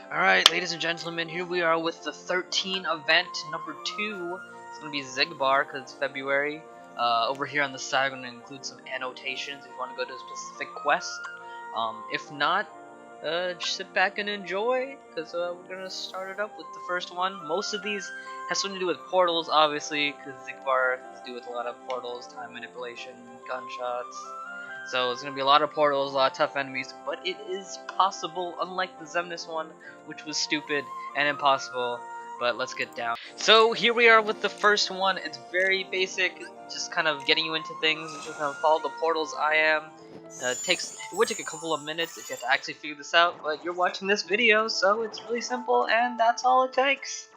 Alright, ladies and gentlemen, here we are with the 13 event number 2. It's going to be Xigbar because it's February. Over here on the side, I'm going to include some annotations if you want to go to a specific quest. If not, just sit back and enjoy, because we're going to start it up with the first one. Most of these has something to do with portals, obviously, because Xigbar has to do with a lot of portals, time manipulation, gunshots. So it's going to be a lot of portals, a lot of tough enemies, but it is possible, unlike the Xemnas one, which was stupid and impossible. But let's get down. So here we are with the first one. It's very basic, just kind of getting you into things. You just kind of follow the portals I am. It would take a couple of minutes if you have to actually figure this out, but you're watching this video, so it's really simple, and that's all it takes.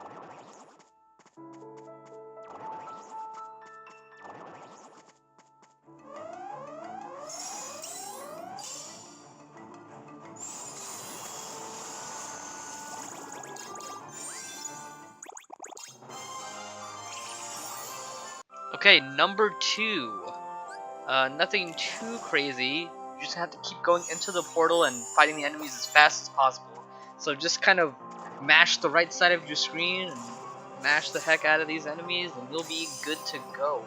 Okay, number 2. Nothing too crazy. You just have to keep going into the portal and fighting the enemies as fast as possible. So just kind of mash the right side of your screen and mash the heck out of these enemies, and you'll be good to go.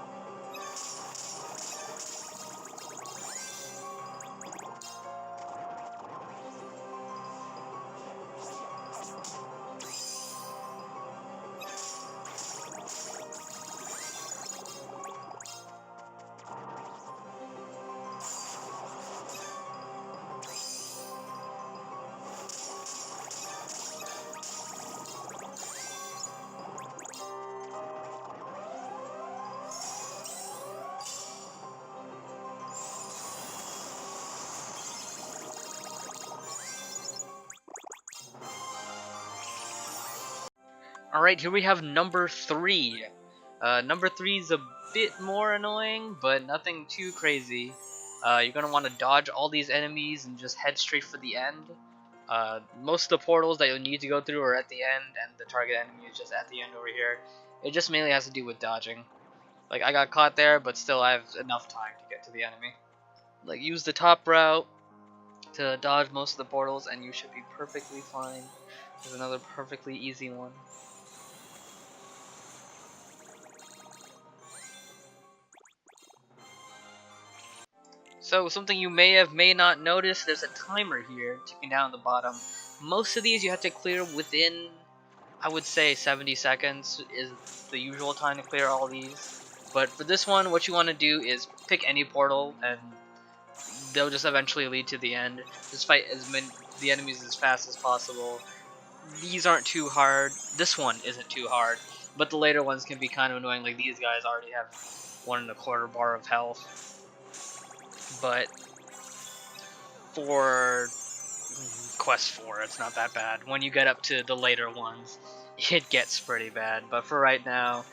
Alright, here we have number 3. Number 3 is a bit more annoying, but nothing too crazy. You're going to want to dodge all these enemies and just head straight for the end. Most of the portals that you'll need to go through are at the end, and the target enemy is just at the end over here. It just mainly has to do with dodging. Like, I got caught there, but still I have enough time to get to the enemy. Like, use the top route to dodge most of the portals, and you should be perfectly fine. There's another perfectly easy one. So something you may not notice, there's a timer here ticking down at the bottom. Most of these you have to clear within, I would say 70 seconds is the usual time to clear all these. But for this one, what you want to do is pick any portal and they'll just eventually lead to the end. Just fight the enemies as fast as possible. These aren't too hard. This one isn't too hard. But the later ones can be kind of annoying, like these guys already have 1.25 bar of health. But for quest 4, it's not that bad. When you get up to the later ones, it gets pretty bad. But for right now,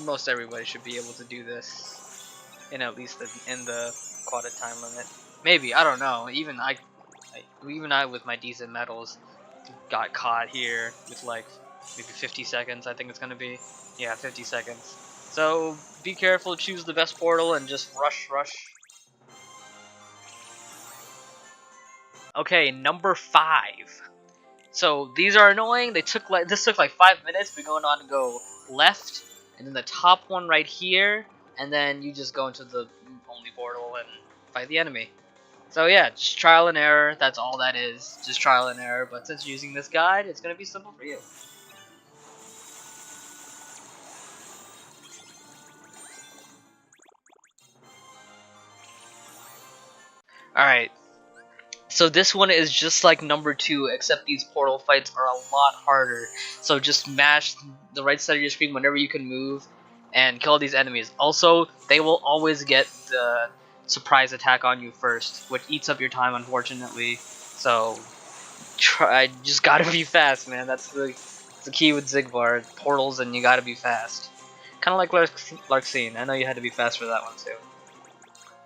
most everybody should be able to do this in at least in the quotted time limit. Maybe, I don't know. Even I with my decent medals got caught here with like maybe 50 seconds. I think it's gonna be, yeah, 50 seconds. So be careful, choose the best portal, and just rush. Okay, number 5. So these are annoying. This took like 5 minutes. We're going on to go left, and then the top one right here, and then you just go into the only portal and fight the enemy. So yeah, just trial and error. That's all that is. Just trial and error. But since you're using this guide, it's gonna be simple for you. All right. So this one is just like number 2, except these portal fights are a lot harder. So just mash the right side of your screen whenever you can move and kill these enemies. Also, they will always get the surprise attack on you first, which eats up your time, unfortunately. So just gotta be fast, man. That's the key with Xigbar. Portals, and you gotta be fast. Kind of like Larxene. I know you had to be fast for that one too.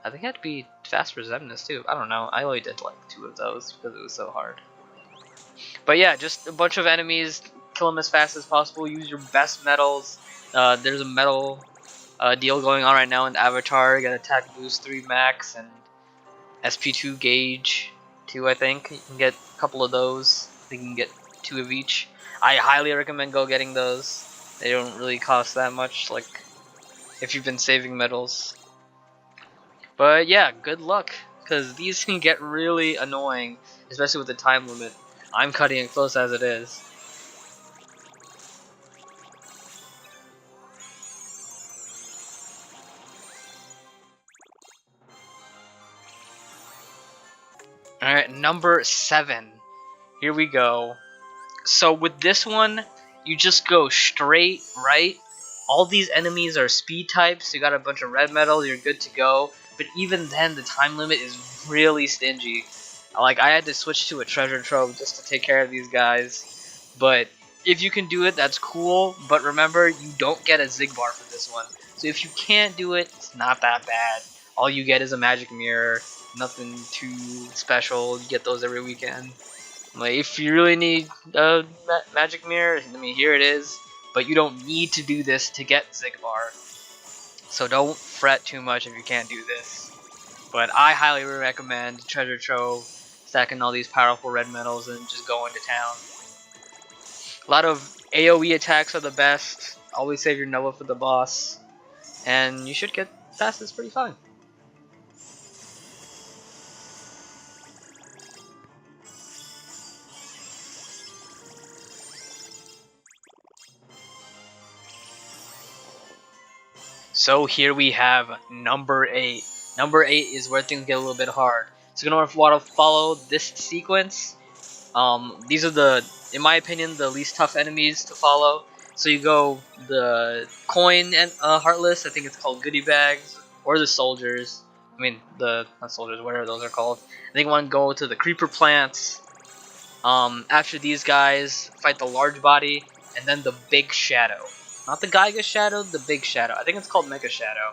I think I had to be fast for Xemnas too. I don't know. I only did like 2 of those because it was so hard. But yeah, just a bunch of enemies. Kill them as fast as possible. Use your best medals. There's a medal deal going on right now in Avatar. You got attack boost 3 max and SP2 gauge 2. I think you can get a couple of those. I think you can get 2 of each. I highly recommend go getting those. They don't really cost that much, like if you've been saving medals. But yeah, good luck, because these can get really annoying, especially with the time limit. I'm cutting it close as it is. Alright, number 7. Here we go. So with this one, you just go straight right. All these enemies are speed types. You got a bunch of red metal, you're good to go. But even then, the time limit is really stingy. Like, I had to switch to a treasure trove just to take care of these guys. But if you can do it, that's cool. But remember, you don't get a Xigbar for this one. So if you can't do it, it's not that bad. All you get is a magic mirror. Nothing too special. You get those every weekend. Like, if you really need a magic mirror, I mean, here it is. But you don't need to do this to get Xigbar. So don't fret too much if you can't do this. But I highly recommend Treasure Trove, stacking all these powerful red metals, and just going to town. A lot of AoE attacks are the best. Always save your Nova for the boss. And you should get past this pretty fine. So here we have number 8. Number 8 is where things get a little bit hard. So you're going to want to follow this sequence. These are the, in my opinion, the least tough enemies to follow. So you go the coin and heartless, I think it's called goodie bags, or the soldiers. I mean, the not soldiers, whatever those are called. I think you want to go to the creeper plants. After these guys, fight the large body, and then the big shadow. Not the Gaiga shadow, the big shadow. I think it's called Mega Shadow.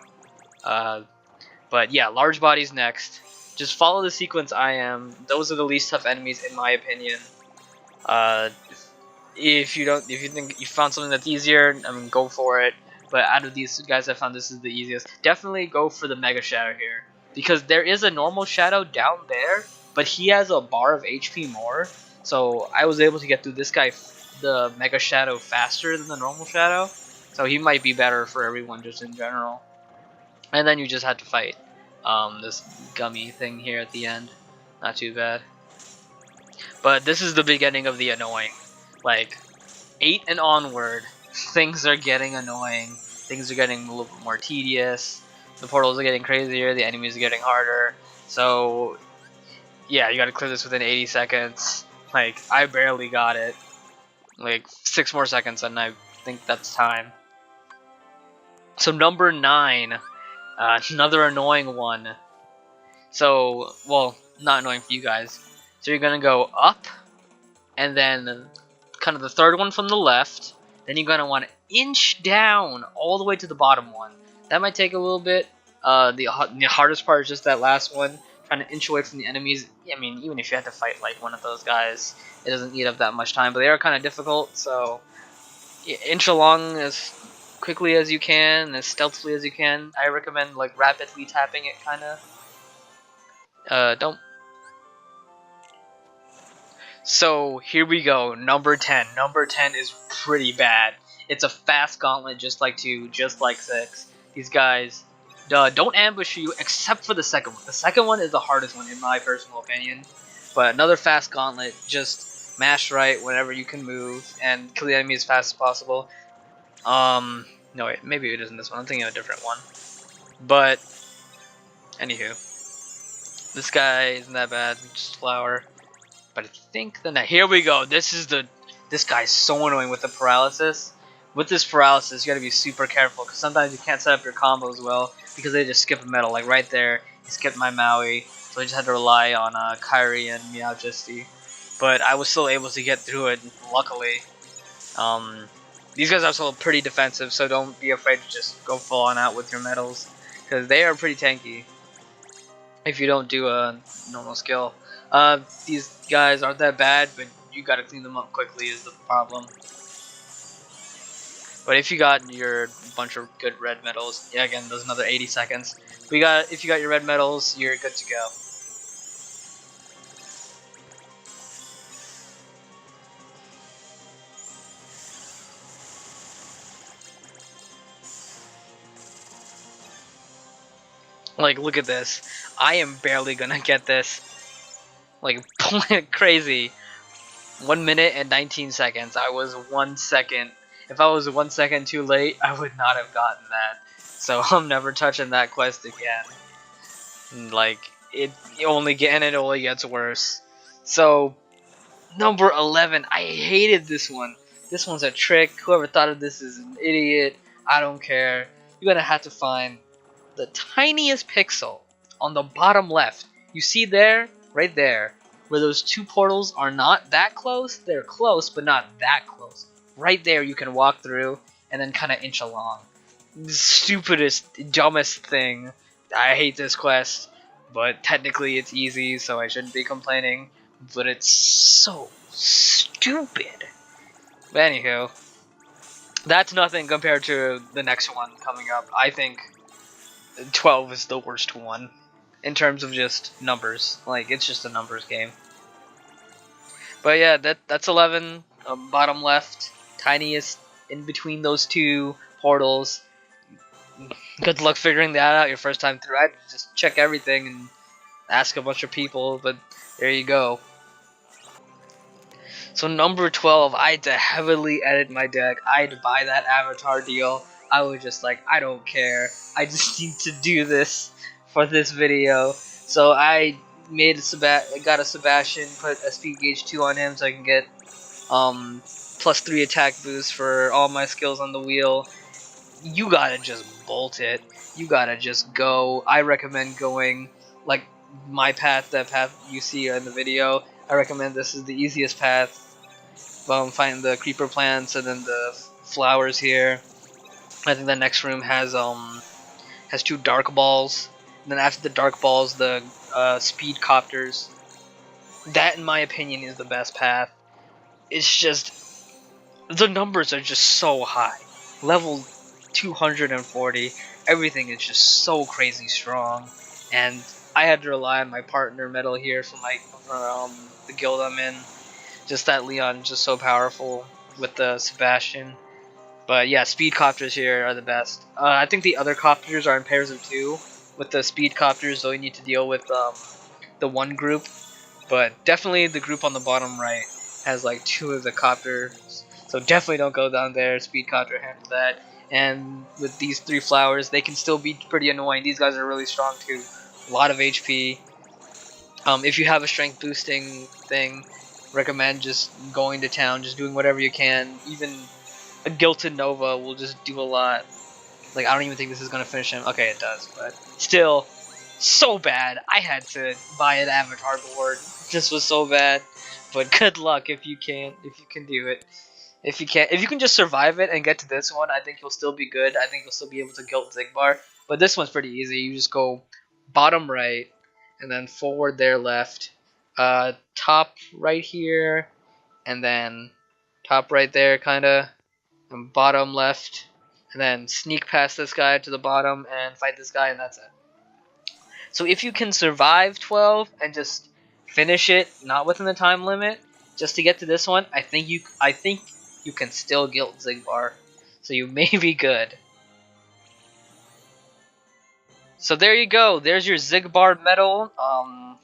But yeah, large body's next. Just follow the sequence I am. Those are the least tough enemies in my opinion. If you think you found something that's easier, I mean, go for it. But out of these guys, I found this is the easiest. Definitely go for the Mega Shadow here, because there is a normal Shadow down there, but he has a bar of HP more. So I was able to get through this guy, the Mega Shadow, faster than the normal Shadow. So he might be better for everyone just in general. And then you just had to fight this gummy thing here at the end. Not too bad. But this is the beginning of the annoying. Like, 8 and onward, things are getting annoying. Things are getting a little bit more tedious. The portals are getting crazier. The enemies are getting harder. So, yeah, you gotta clear this within 80 seconds. Like, I barely got it. Like, 6 more seconds and I think that's time. So number 9, another annoying one. So, well, not annoying for you guys. So you're gonna go up, and then kind of the third one from the left. Then you're gonna want to inch down all the way to the bottom one. That might take a little bit. The hardest part is just that last one, trying to inch away from the enemies. I mean, even if you had to fight like one of those guys, it doesn't eat up that much time. But they are kind of difficult, so inch along as quickly as you can, as stealthily as you can. I recommend like rapidly tapping it, kind of. Don't. So here we go, number 10. Number 10 is pretty bad. It's a fast gauntlet, just like 2, just like 6. These guys don't ambush you, except for the second one. The second one is the hardest one, in my personal opinion. But another fast gauntlet, just mash right whenever you can move, and kill the enemy as fast as possible. No wait, maybe it isn't this one. I'm thinking of a different one. But anywho, this guy isn't that bad. Just flower. But I think the here we go. This guy's so annoying with the paralysis. With this paralysis, you gotta be super careful because sometimes you can't set up your combos well because they just skip a metal. Like right there, he skipped my Maui, so I just had to rely on Kairi and Meowgisty. But I was still able to get through it, luckily. These guys are also pretty defensive, so don't be afraid to just go full on out with your metals because they are pretty tanky if you don't do a normal skill. These guys aren't that bad, but you gotta clean them up quickly is the problem. But if you got your bunch of good red metals, yeah, again, there's another 80 seconds. If you got your red metals, you're good to go. Like, look at this. I am barely gonna get this. Like, crazy. 1 minute and 19 seconds. I was 1 second. If I was 1 second too late, I would not have gotten that. So I'm never touching that quest again. Like, it only gets worse. So, number 11. I hated this one. This one's a trick. Whoever thought of this is an idiot. I don't care. You're gonna have to find the tiniest pixel on the bottom left. You see there, right there, where those two portals are not that close. They're close, but not that close. Right there, you can walk through and then kind of inch along. The stupidest, dumbest thing. I hate this quest, but technically it's easy, so I shouldn't be complaining. But it's so stupid. But anywho, that's nothing compared to the next one coming up. I think 12 is the worst one in terms of just numbers. Like, it's just a numbers game. But yeah, that's 11. Bottom left, tiniest in between those two portals. Good luck figuring that out your first time through. I'd just check everything and ask a bunch of people, but there you go. So number 12, I had to heavily edit my deck. I had to buy that avatar deal. I was just like, I don't care. I just need to do this for this video. So I got a Sebastian, put a speed gauge 2 on him so I can get +3 attack boost for all my skills on the wheel. You gotta just bolt it. You gotta just go. I recommend going like my path, that path you see in the video. I recommend this is the easiest path. Find the creeper plants and then the flowers here. I think the next room has 2 dark balls. And then after the dark balls, the speed copters. That, in my opinion, is the best path. It's just the numbers are just so high. Level 240. Everything is just so crazy strong, and I had to rely on my partner Metal here from the guild I'm in. Just that Leon just so powerful with the Sebastian. But yeah, speed copters here are the best. I think the other copters are in pairs of 2. With the speed copters, though, you need to deal with the one group. But definitely the group on the bottom right has like 2 of the copters. So definitely don't go down there. Speed copter handle that. And with these 3 flowers, they can still be pretty annoying. These guys are really strong too. A lot of HP. If you have a strength boosting thing, recommend just going to town, just doing whatever you can. Even a Gilted Nova will just do a lot. Like, I don't even think this is going to finish him. Okay, it does, but still, so bad. I had to buy an avatar board. This was so bad. But good luck if you can do it. If you can just survive it and get to this one, I think you'll still be good. I think you'll still be able to guilt Xigbar. But this one's pretty easy. You just go bottom right, and then forward there left, top right here, and then top right there kinda, and bottom left, and then sneak past this guy to the bottom and fight this guy, and that's it. So if you can survive 12 and just finish it, not within the time limit, just to get to this one, I think you can still guilt Xigbar. So you may be good. So there you go. There's your Xigbar medal.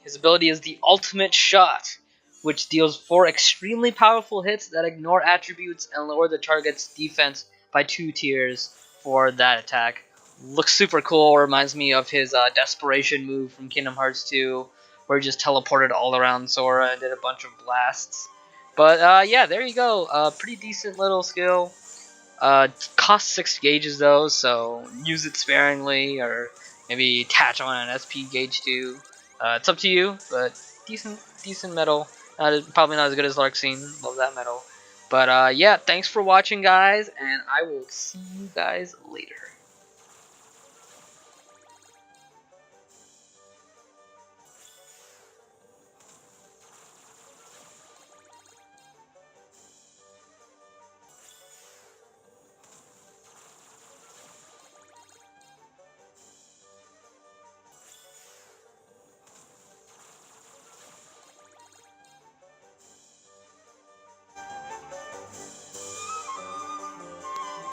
His ability is the Ultimate Shot, which deals 4 extremely powerful hits that ignore attributes and lower the target's defense by 2 tiers for that attack. Looks super cool. Reminds me of his Desperation move from Kingdom Hearts 2, where he just teleported all around Sora and did a bunch of blasts. But yeah, there you go. Pretty decent little skill. Costs 6 gauges though, so use it sparingly, or maybe attach on an SP gauge too. It's up to you, but decent medal. Probably not as good as Larxene. Love that medal. But yeah, thanks for watching, guys, and I will see you guys later.